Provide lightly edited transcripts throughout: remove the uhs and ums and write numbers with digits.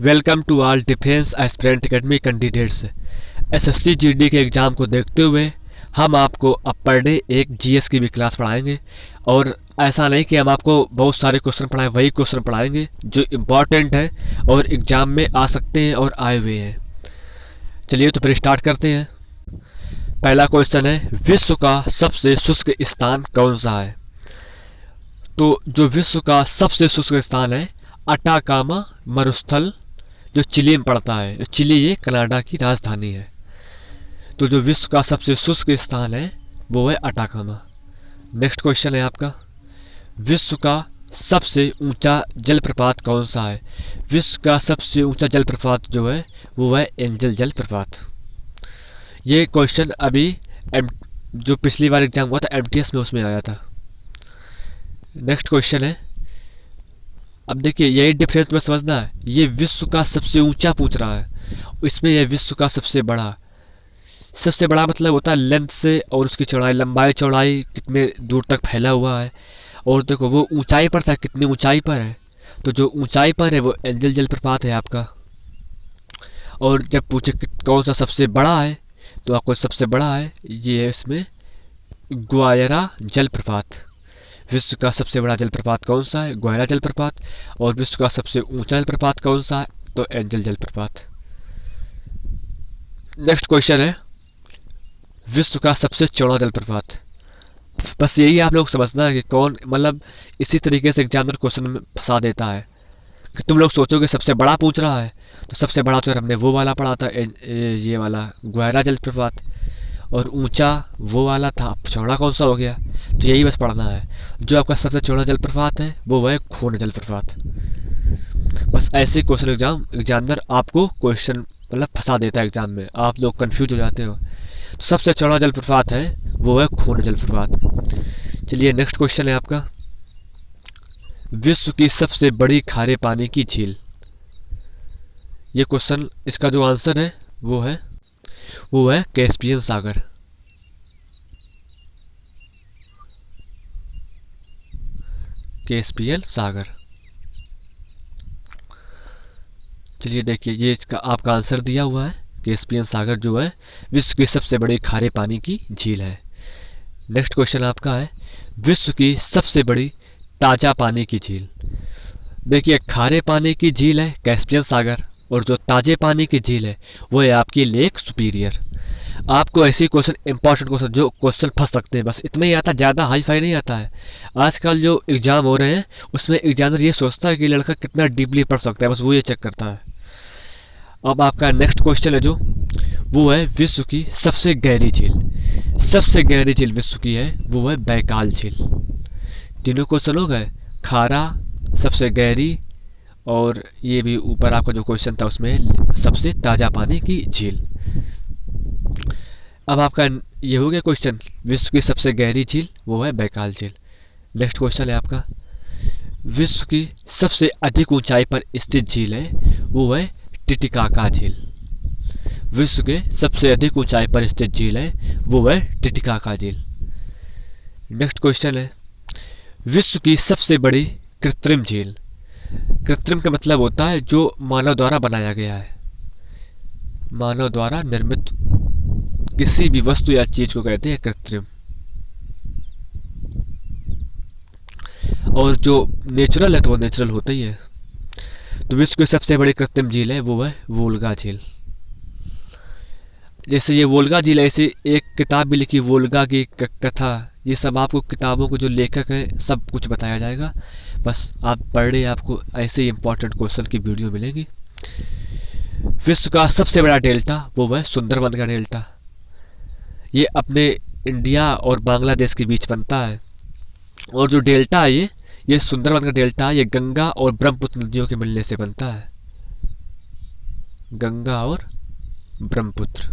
Welcome to all defence aspirant academy candidates. SSC GD के exam को देखते हुए हम आपको अब पर डे एक जीएस की भी क्लास पढ़ाएंगे। और ऐसा नहीं कि हम आपको बहुत सारे क्वेश्चन पढ़ाएं, वही क्वेश्चन पढ़ाएंगे जो इम्पॉर्टेंट है और एग्ज़ाम में आ सकते हैं और आए हुए हैं। चलिए तो फिर स्टार्ट करते हैं। पहला क्वेश्चन है, विश्व का सबसे शुष्क स्थान कौन सा है? तो जो विश्व का सबसे शुष्क स्थान है अटाकामा मरुस्थल, जो चिली में पड़ता है। चिली ये कनाडा की राजधानी है। तो जो विश्व का सबसे शुष्क स्थान है वो है अटाकामा। नेक्स्ट क्वेश्चन है आपका, विश्व का सबसे ऊंचा जलप्रपात कौन सा है? विश्व का सबसे ऊंचा जलप्रपात जो है वो है एंजल जलप्रपात। ये क्वेश्चन अभी जो पिछली बार एग्जाम हुआ था एमटीएस में, उसमें आया था। नेक्स्ट क्वेश्चन है, अब देखिए यही डिफरेंस में समझना है। ये विश्व का सबसे ऊंचा पूछ रहा है, इसमें यह विश्व का सबसे बड़ा। सबसे बड़ा मतलब होता है लेंथ से और उसकी चौड़ाई, लंबाई चौड़ाई कितने दूर तक फैला हुआ है। और देखो वो ऊंचाई पर था, कितनी ऊंचाई पर है। तो जो ऊंचाई पर है वो एंजल जलप्रपात है आपका। और जब पूछे कौन सा सबसे बड़ा है तो आपको सबसे बड़ा है ये है इसमें ग्वायरा जलप्रपात। विश्व का सबसे बड़ा जलप्रपात कौन सा है? ग्वायरा जलप्रपात। और विश्व का सबसे ऊंचा जलप्रपात कौन सा है? तो एंजल जलप्रपात। नेक्स्ट क्वेश्चन है, विश्व का सबसे चौड़ा जलप्रपात। बस यही आप लोग समझना है कि कौन, मतलब इसी तरीके से एग्जामिनर क्वेश्चन में फंसा देता है कि तुम लोग सोचोगे सबसे बड़ा पूछ रहा है, तो सबसे बड़ा तो हमने वो वाला पढ़ा था, ये वाला ग्वायरा जलप्रपात। और ऊंचा वो वाला था, अब चौड़ा कौन सा हो गया? तो यही बस पढ़ना है। जो आपका सबसे चौड़ा जलप्रपात है वो है खून जलप्रपात। बस ऐसे क्वेश्चन एग्जामिनर आपको क्वेश्चन मतलब फंसा देता है एग्जाम में, आप लोग कंफ्यूज हो जाते हो। तो सबसे चौड़ा जलप्रपात है वो है खून जलप्रपात। चलिए नेक्स्ट क्वेश्चन है आपका, विश्व की सबसे बड़ी खारे पानी की झील। ये क्वेश्चन, इसका जो आंसर है वो है कैस्पियन सागर। कैस्पियन सागर। चलिए देखिए ये इसका आपका आंसर दिया हुआ है, कैस्पियन सागर जो है विश्व की सबसे बड़ी खारे पानी की झील है। नेक्स्ट क्वेश्चन आपका है, विश्व की सबसे बड़ी ताजा पानी की झील। देखिए खारे पानी की झील है कैस्पियन सागर, और जो ताजे पानी की झील है वो है आपकी लेक सुपीरियर। आपको ऐसे क्वेश्चन, इंपॉर्टेंट क्वेश्चन, जो क्वेश्चन फंस सकते हैं, बस इतना ही आता है, ज़्यादा हाई फाई नहीं आता है। आजकल जो एग्जाम हो रहे हैं उसमें एग्जामिनर ये सोचता है कि लड़का कितना डीपली पढ़ सकता है, बस वो ये चेक करता है। अब आपका नेक्स्ट क्वेश्चन है जो वो है विश्व की सबसे गहरी झील। सबसे गहरी झील विश्व की है वो है बैकाल झील। तीनों क्वेश्चन हो गए, खारा, सबसे गहरी, और ये भी ऊपर आपका जो क्वेश्चन था उसमें सबसे ताज़ा पानी की झील। अब आपका ये हो गया क्वेश्चन, विश्व की सबसे गहरी झील वो है बैकाल झील। नेक्स्ट क्वेश्चन है आपका, विश्व की सबसे अधिक ऊंचाई पर स्थित झील है वो है टिटिकाका झील। विश्व के सबसे अधिक ऊंचाई पर स्थित झील है वो है टिटिकाका झील। नेक्स्ट क्वेश्चन है, विश्व की सबसे बड़ी कृत्रिम झील। कृत्रिम का मतलब होता है जो मानव द्वारा बनाया गया है, मानव द्वारा निर्मित किसी भी वस्तु या चीज को कहते हैं कृत्रिम। और जो नेचुरल है तो वो नेचुरल होता ही है। तो विश्व की सबसे बड़ी कृत्रिम झील है वो है वोल्गा झील। जैसे ये वोल्गा झील है, ऐसे एक किताब भी लिखी वोल्गा की कथा। ये सब आपको किताबों के जो लेखक हैं सब कुछ बताया जाएगा, बस आप पढ़ रहे, आपको ऐसे ही इंपॉर्टेंट क्वेश्चन की वीडियो मिलेगी। विश्व का सबसे बड़ा डेल्टा वो है सुंदरबन का डेल्टा। ये अपने इंडिया और बांग्लादेश के बीच बनता है। और जो डेल्टा है ये सुंदरबन का डेल्टा, ये गंगा और ब्रह्मपुत्र नदियों के मिलने से बनता है। गंगा और ब्रह्मपुत्र,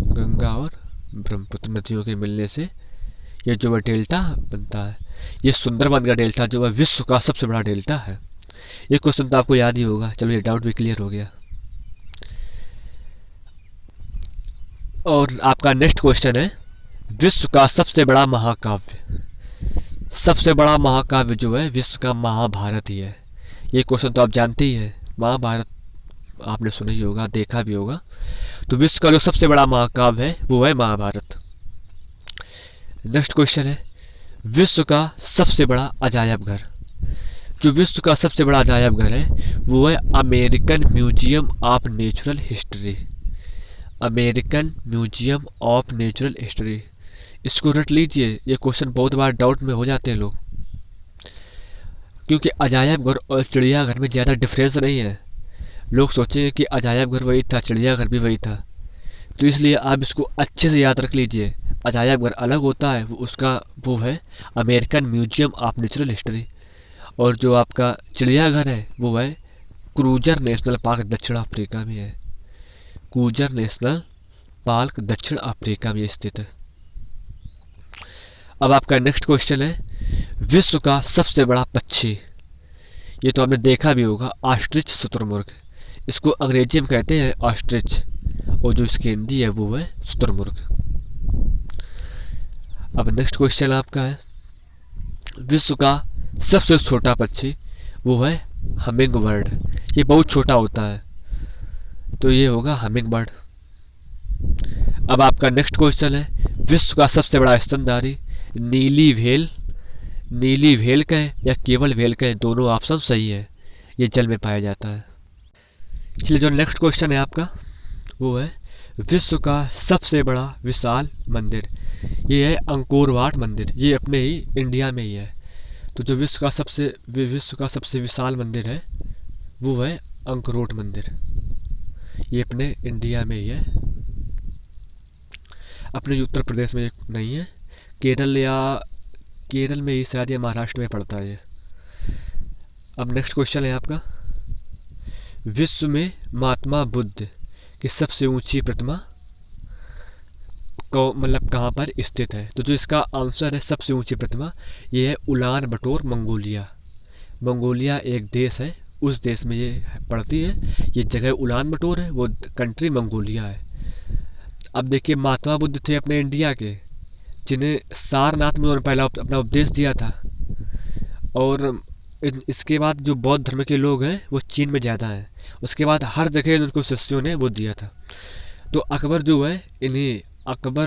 गंगा और ब्रह्मपुत्र नदियों के मिलने से ये जो है डेल्टा बनता है। ये सुंदरबन का डेल्टा जो है विश्व का सबसे बड़ा डेल्टा है। ये क्वेश्चन तो आपको याद ही होगा, चलो ये डाउट भी क्लियर हो गया। और आपका नेक्स्ट क्वेश्चन है, विश्व का सबसे बड़ा महाकाव्य। सबसे बड़ा महाकाव्य जो है विश्व का, महाभारत ही है। ये क्वेश्चन तो आप जानते ही हैं, महाभारत आपने सुना ही होगा, देखा भी होगा। तो विश्व का जो सबसे बड़ा महाकाव्य है वो है महाभारत। नेक्स्ट क्वेश्चन है, विश्व का सबसे बड़ा अजायब घर। जो विश्व का सबसे बड़ा अजायब घर है वो है American museum of natural history. American museum of natural history, इसको रट लीजिए। ये क्वेश्चन बहुत बार डाउट में हो जाते हैं लोग, क्योंकि अजायब घर और चिड़ियाघर में ज़्यादा डिफरेंस नहीं है। लोग सोचेंगे कि अजायब घर वही था, चिड़ियाघर भी वही था, तो इसलिए आप इसको अच्छे से याद रख लीजिए। अजायब घर अलग होता है, वो है American museum of natural history, और जो आपका चिड़ियाघर है वो है क्रूजर नेशनल पार्क, दक्षिण अफ्रीका में है। क्रूजर नेशनल पार्क दक्षिण अफ्रीका में स्थित है। अब आपका नेक्स्ट क्वेश्चन है, विश्व का सबसे बड़ा पक्षी। ये तो आपने देखा भी होगा, ऑस्ट्रिच शुतुरमुर्ग। इसको अंग्रेजी में कहते हैं ऑस्ट्रिच, और जो इसकी हिंदी है वो है शुतुरमुर्ग। अब नेक्स्ट क्वेश्चन आपका है, विश्व का सबसे छोटा पक्षी वो है हमिंग बर्ड। ये बहुत छोटा होता है, तो ये होगा हमिंग बर्ड। अब आपका नेक्स्ट क्वेश्चन है, विश्व का सबसे बड़ा स्तनधारी। नीली व्हेल, नीली व्हेल कहें या केवल व्हेल कहें, दोनों ऑप्शन सही है। ये जल में पाया जाता है। चलिए, जो नेक्स्ट क्वेश्चन है आपका वो है, विश्व का सबसे बड़ा विशाल मंदिर। ये है अंकोर वाट मंदिर, ये अपने ही इंडिया में ही है। तो जो विश्व का सबसे विशाल मंदिर है वो है अंकरोट मंदिर, ये अपने इंडिया में ही है। अपने उत्तर प्रदेश में नहीं है, केरल में ही शायद, या महाराष्ट्र में पड़ता है ये। अब नेक्स्ट क्वेश्चन है आपका, विश्व में महात्मा बुद्ध की सबसे ऊंची प्रतिमा को मतलब कहाँ पर स्थित है। तो जो इसका आंसर है सबसे ऊंची प्रतिमा, ये है उलान बटोर, मंगोलिया। मंगोलिया एक देश है, उस देश में ये पड़ती है। ये जगह उलान बटोर है, वो कंट्री मंगोलिया है। अब देखिए, महात्मा बुद्ध थे अपने इंडिया के, जिन्हें सारनाथ में उन्होंने पहला अपना उपदेश दिया था। और इसके बाद जो बौद्ध धर्म के लोग हैं वो चीन में ज़्यादा हैं। उसके बाद हर जगह उनको शिष्यों ने वो दिया था। तो अकबर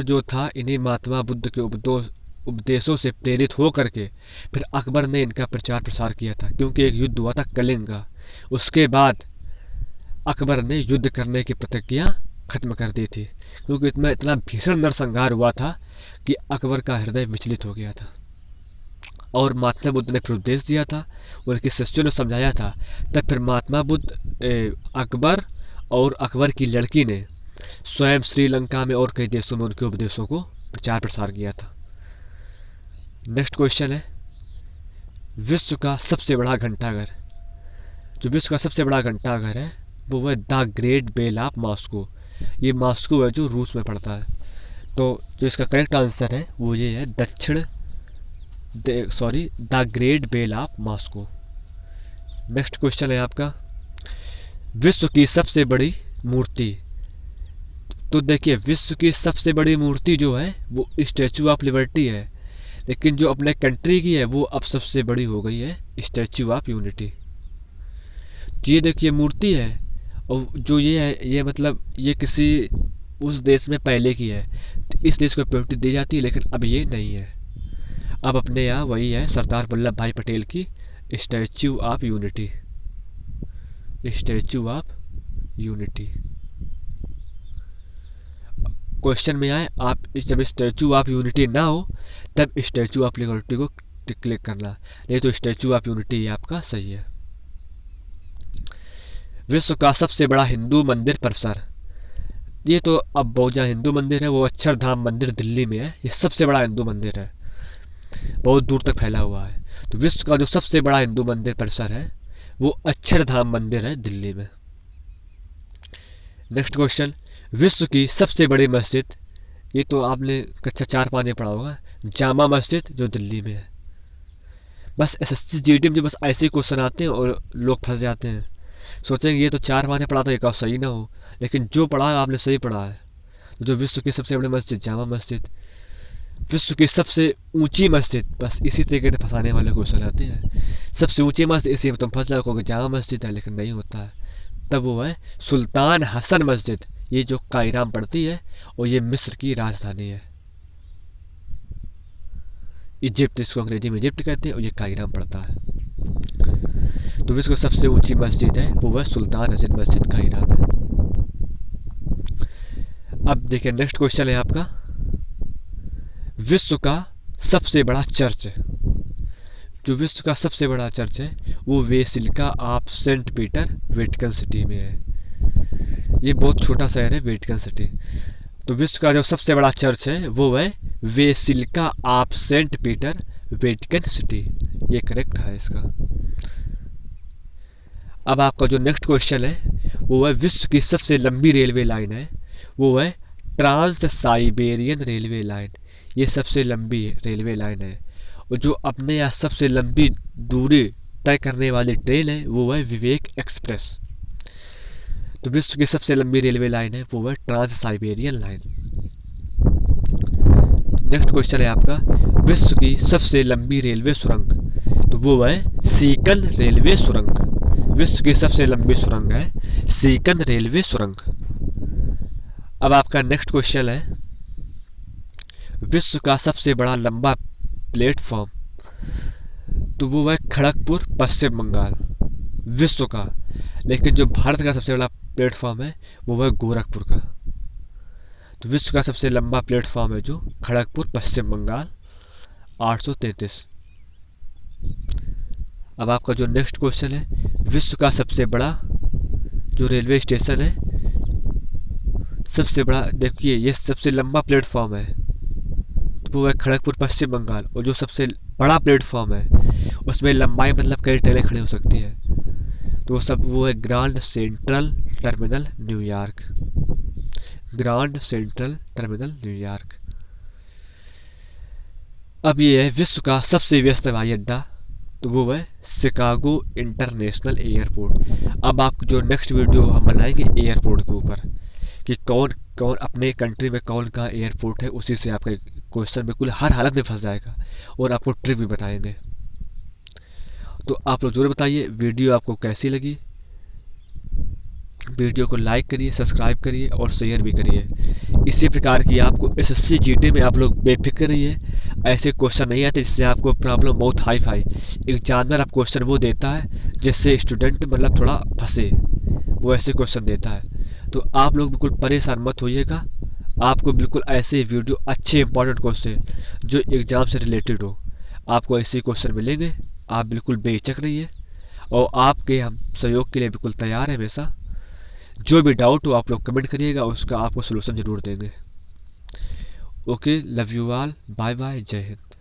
जो था इन्हीं महात्मा बुद्ध के उपदेशों से प्रेरित हो करके फिर अकबर ने इनका प्रचार प्रसार किया था, क्योंकि एक युद्ध हुआ था कलिंग का। उसके बाद अकबर ने युद्ध करने की प्रतिज्ञा खत्म कर दी थी, क्योंकि इतना भीषण नरसंहार हुआ था कि अकबर का हृदय विचलित हो गया था। और महात्मा बुद्ध ने फिर उपदेश दिया था, उनके शिष्यों ने समझाया था। तब फिर महात्मा बुद्ध, अकबर और अकबर की लड़की ने स्वयं श्रीलंका में और कई देशों में उनके उपदेशों को प्रचार प्रसार किया था। नेक्स्ट क्वेश्चन है, विश्व का सबसे बड़ा घंटाघर। जो विश्व का सबसे बड़ा घंटाघर है वो है the great bell of Moscow. ये मॉस्को है जो रूस में पड़ता है। तो जो इसका करेक्ट आंसर है वो ये है the great bell of Moscow. Next question है आपका, विश्व की सबसे बड़ी मूर्ति। तो देखिए, विश्व की सबसे बड़ी मूर्ति जो है वो स्टैचू ऑफ लिबर्टी है, लेकिन जो अपने कंट्री की है वो अब सबसे बड़ी हो गई है स्टैचू ऑफ यूनिटी। ये देखिए मूर्ति है, और जो ये है ये मतलब ये किसी उस देश में पहले की है, तो इस देश को प्रायोरिटी दी जाती है, लेकिन अब ये नहीं है। अब अपने यहाँ वही है सरदार वल्लभ भाई पटेल की statue of unity. Statue of unity question में आए, आप जब स्टैचू ऑफ यूनिटी ना हो तब स्टैचू ऑफ लिबर्टी को क्लिक करना, नहीं तो स्टैचू ऑफ यूनिटी आपका सही है। विश्व का सबसे बड़ा हिंदू मंदिर परिसर। ये तो अब बहुत जहाँ हिंदू मंदिर है, वो अक्षरधाम मंदिर दिल्ली में है। ये सबसे बड़ा हिंदू मंदिर है, बहुत दूर तक फैला हुआ है। तो विश्व का जो सबसे बड़ा हिंदू मंदिर परिसर है वो अक्षरधाम मंदिर है दिल्ली में। नेक्स्ट क्वेश्चन, विश्व की सबसे बड़ी मस्जिद। ये तो आपने कक्षा 4-5 में पढ़ा होगा, जामा मस्जिद जो दिल्ली में है। बस एसएससी जीडी में जो बस ऐसे ही क्वेश्चन आते हैं और लोग फंस जाते हैं, सोचेंगे ये तो 4-5 में पढ़ा था, एक सही ना हो, लेकिन जो पढ़ा है आपने सही पढ़ा है। जो विश्व की सबसे बड़ी मस्जिद जामा मस्जिद। विश्व की सबसे ऊंची मस्जिद, बस इसी तरीके से फंसाने वाले क्वेश्चन आते हैं। सबसे ऊंची मस्जिद, इसी में तुम फंस जाओ कि जामा मस्जिद है, लेकिन नहीं होता है। तब वो है सुल्तान हसन मस्जिद, ये जो कायरा में पड़ती है और ये मिस्र की राजधानी है। इजिप्ट, इसको अंग्रेजी में इजिप्ट कहते हैं और ये कायरा में पड़ता है। तो विश्व की सबसे ऊंची मस्जिद है वो है सुल्तान हसन मस्जिद कायरा में। अब देखिए नेक्स्ट क्वेश्चन है आपका, विश्व का सबसे बड़ा चर्च। जो विश्व का सबसे बड़ा चर्च है वो basilica of Saint Peter Vatican City में है। ये बहुत छोटा शहर है वेटिकन सिटी। तो विश्व का जो सबसे बड़ा चर्च है वो है basilica of Saint Peter Vatican City, ये करेक्ट है इसका। अब आपका जो नेक्स्ट क्वेश्चन है वो है विश्व की सबसे लंबी रेलवे लाइन है वो है ट्रांस साइबेरियन रेलवे लाइन। ये सबसे लंबी रेलवे लाइन है और जो अपने यहाँ सबसे लंबी दूरी तय करने वाली ट्रेन है वो है विवेक एक्सप्रेस। तो विश्व की सबसे लंबी रेलवे लाइन है वो है Trans Siberian line. Next question है आपका, विश्व की सबसे लंबी रेलवे सुरंग। तो वो है सीकन रेलवे सुरंग। विश्व की सबसे लंबी सुरंग है सीकन रेलवे सुरंग। अब आपका नेक्स्ट क्वेश्चन है, विश्व का सबसे बड़ा लंबा प्लेटफॉर्म। तो वो है खड़गपुर पश्चिम बंगाल विश्व का, लेकिन जो भारत का सबसे बड़ा प्लेटफॉर्म है वो है गोरखपुर का। तो विश्व का सबसे लंबा प्लेटफॉर्म है जो खड़गपुर पश्चिम बंगाल 833। अब आपका जो नेक्स्ट क्वेश्चन है, विश्व का सबसे बड़ा जो रेलवे स्टेशन है, सबसे बड़ा, देखिए ये सबसे लंबा प्लेटफॉर्म है तो वो है खड़गपुर पश्चिम बंगाल, और जो सबसे बड़ा प्लेटफॉर्म है उसमें लंबाई मतलब कई ट्रेनें खड़ी हो सकती हैं, तो वो है grand central terminal New York. Grand central terminal New York. अब ये है विश्व का सबसे व्यस्त हवाई अड्डा। तो वो है शिकागो इंटरनेशनल एयरपोर्ट। अब आप जो नेक्स्ट वीडियो हम बनाएंगे एयरपोर्ट के ऊपर कि कौन कौन अपने कंट्री में कौन कहाँ एयरपोर्ट है, उसी से आपका क्वेश्चन बिल्कुल हर हालत में फंस जाएगा और आपको ट्रिक भी बताएंगे। तो आप लोग जरूर बताइए वीडियो आपको कैसी लगी। वीडियो को लाइक करिए, सब्सक्राइब करिए और शेयर भी करिए। इसी प्रकार की आपको एसएससी जीडी में आप लोग बेफिक्र रहिए, ऐसे क्वेश्चन नहीं आते जिससे आपको प्रॉब्लम बहुत हाई फाई। एग्जामिनर आप क्वेश्चन वो देता है जिससे स्टूडेंट मतलब थोड़ा फंसे, वो ऐसे क्वेश्चन देता है। तो आप लोग बिल्कुल परेशान मत होइएगा, आपको बिल्कुल ऐसे वीडियो अच्छे इंपॉर्टेंट क्वेश्चन जो एग्ज़ाम से रिलेटेड हो आपको ऐसे क्वेश्चन मिलेंगे। आप बिल्कुल बेहिचक रहिए और आपके हम सहयोग के लिए बिल्कुल तैयार हैं हमेशा। जो भी डाउट हो आप लोग कमेंट करिएगा, उसका आपको सलूशन ज़रूर देंगे। Okay, love you all, bye bye, जय हिंद।